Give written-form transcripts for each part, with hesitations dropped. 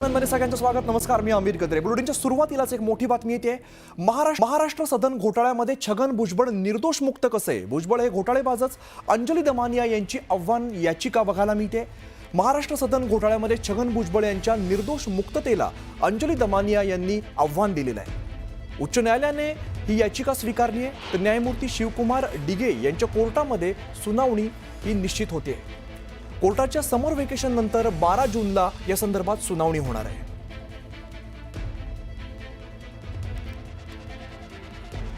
मध्ये सगळ्यांचं स्वागत. नमस्कार, मी अमित गद्रे. बुलेटिनच्या सुरुवातीलाच एक मोठी बातमी येते. महाराष्ट्र सदन घोटाळ्यामध्ये छगन भुजबळ निर्दोष मुक्त कसे? भुजबळ हे घोटाळेबाजच. अंजली दमानिया यांची आव्हान याचिका बघायला मिळते. महाराष्ट्र सदन घोटाळ्यामध्ये छगन भुजबळ यांच्या निर्दोष मुक्ततेला अंजली दमानिया यांनी आव्हान दिलेलं आहे. उच्च न्यायालयाने ही याचिका स्वीकारली आहे. तर न्यायमूर्ती शिवकुमार डिगे यांच्या कोर्टामध्ये सुनावणी ही निश्चित होते. कोर्टाच्या समर व्हेकेशन नंतर 12 जूनला या संदर्भात सुनावणी होणार आहे.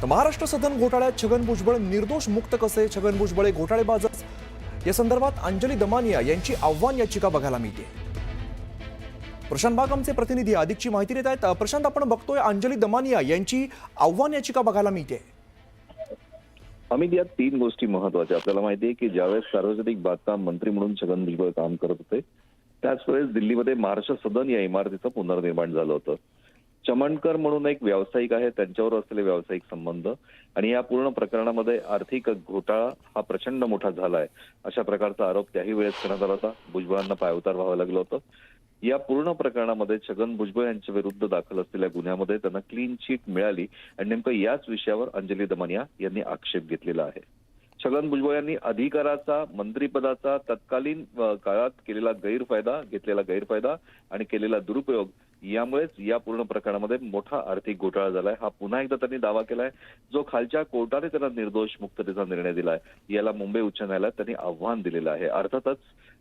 तर महाराष्ट्र सदन घोटाळ्यात छगन भुजबळ निर्दोष मुक्त कसे? छगन भुजबळ हे घोटाळेबाजच. या संदर्भात अंजली दमानिया यांची आव्हान याचिका बघायला मिळते. प्रशांत बाग आमचे प्रतिनिधी अधिकची माहिती देत आहेत. प्रशांत, आपण बघतोय अंजली दमानिया यांची आव्हान याचिका बघायला मिळते. अमित, या तीन गोष्टी महत्वाच्या. आपल्याला माहिती आहे की ज्यावेळेस सार्वजनिक बांधकाम मंत्री म्हणून छगन भुजबळ काम करत होते त्याच वेळेस दिल्लीमध्ये महाराष्ट्र सदन या इमारतीचं पुनर्निर्माण झालं होतं. चमणकर म्हणून एक व्यावसायिक आहे, त्यांच्यावर असलेले व्यावसायिक संबंध आणि या पूर्ण प्रकरणामध्ये आर्थिक घोटाळा हा प्रचंड मोठा झालाय अशा प्रकारचा आरोप त्याही वेळेस करण्यात आला होता. भुजबळांना पायउतार व्हावं लागलं होतं. या पूर्ण प्रकरणामध्ये छगन भुजबळ यांच्या विरुद्ध दाखल असलेल्या गुन्ह्यामध्ये त्यांना क्लीन चिट मिळाली आणि नेमकं याच विषयावर अंजली दमानिया यांनी आक्षेप घेतलेला आहे. छगन भुजबळ यांनी अधिकाराचा, मंत्रिपदाचा तत्कालीन काळात घेतलेला गैरफायदा आणि केलेला दुरुपयोग यामुळेच या पूर्ण प्रकरणामध्ये मोठा आर्थिक घोटाळा झालाय हा पुन्हा एकदा त्यांनी दावा केलाय. जो खालच्या कोर्टाने त्यांना निर्दोष मुक्ततेचा निर्णय दिलाय याला मुंबई उच्च न्यायालयात त्यांनी आव्हान दिलेलं आहे. अर्थातच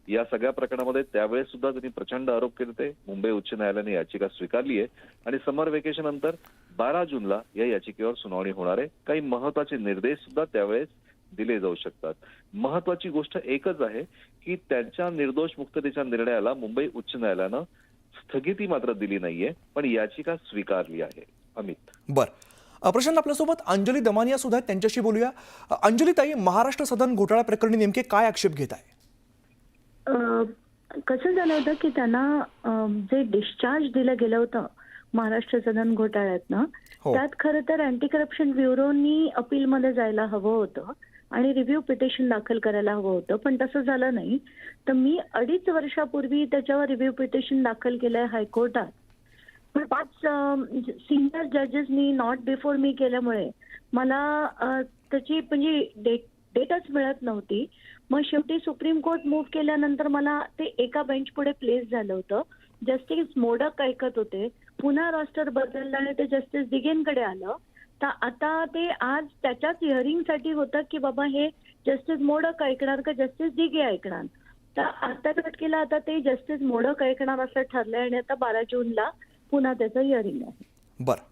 या सगळ्या प्रकरणामध्ये त्यावेळेस सुद्धा त्यांनी प्रचंड आरोप केले होते. मुंबई उच्च न्यायालयाने याचिका स्वीकारली आहे आणि समर व्हेकेशन नंतर 12 जूनला या याचिकेवर सुनावणी होणार आहे. काही महत्वाचे निर्देश सुद्धा त्यावेळेस दिले जाऊ शकतात. महत्वाची गोष्ट एकच आहे की त्यांच्या निर्दोष मुक्ततेच्या निर्णयाला मुंबई उच्च न्यायालयानं स्थगिती मात्र दिली नाहीये, पण याचिका स्वीकारली आहे. अमित, प्रशांत, आपल्यासोबत अंजली दमानिया सुद्धा आहेत, त्यांच्याशी बोलूया. अंजली ताई, महाराष्ट्र सदन घोटाळा प्रकरणी नेमके काय आक्षेप घेत आहे? कसं झालं होतं की त्यांना जे डिस्चार्ज दिलं गेलं होतं महाराष्ट्र सदन घोटाळ्यातनं, त्यात खरं तर अँटी करप्शन ब्युरोनी अपीलमध्ये जायला हवं होतं आणि रिव्ह्यू पिटिशन दाखल करायला हवं होतं, पण तसं झालं नाही. तर मी 2.5 वर्षापूर्वी त्याच्यावर रिव्ह्यू पिटिशन दाखल केलंय हायकोर्टात. पण 5 सिनियर जजेसनी नॉट बिफोर मी केल्यामुळे मला त्याची म्हणजे डेटच मिळत नव्हती. मग शेवटी सुप्रीम कोर्ट मूव्ह केल्यानंतर मला ते एका बेंच पुढे प्लेस झालं होतं. जस्टिस मोडक ऐकत होते. पुन्हा रॉस्टर बदललं आणि ते जस्टिस दिगेंकडे आलं. तर आता ते आज त्याच्याच हिअरिंगसाठी होतं की बाबा हे जस्टिस मोडक ऐकणार का जस्टिस दिगे ऐकणार. तर आता घटकेला आता ते जस्टिस मोडक ऐकणार असं ठरलंय आणि आता 12 जूनला पुन्हा त्याचं हिअरिंग आहे. बरं.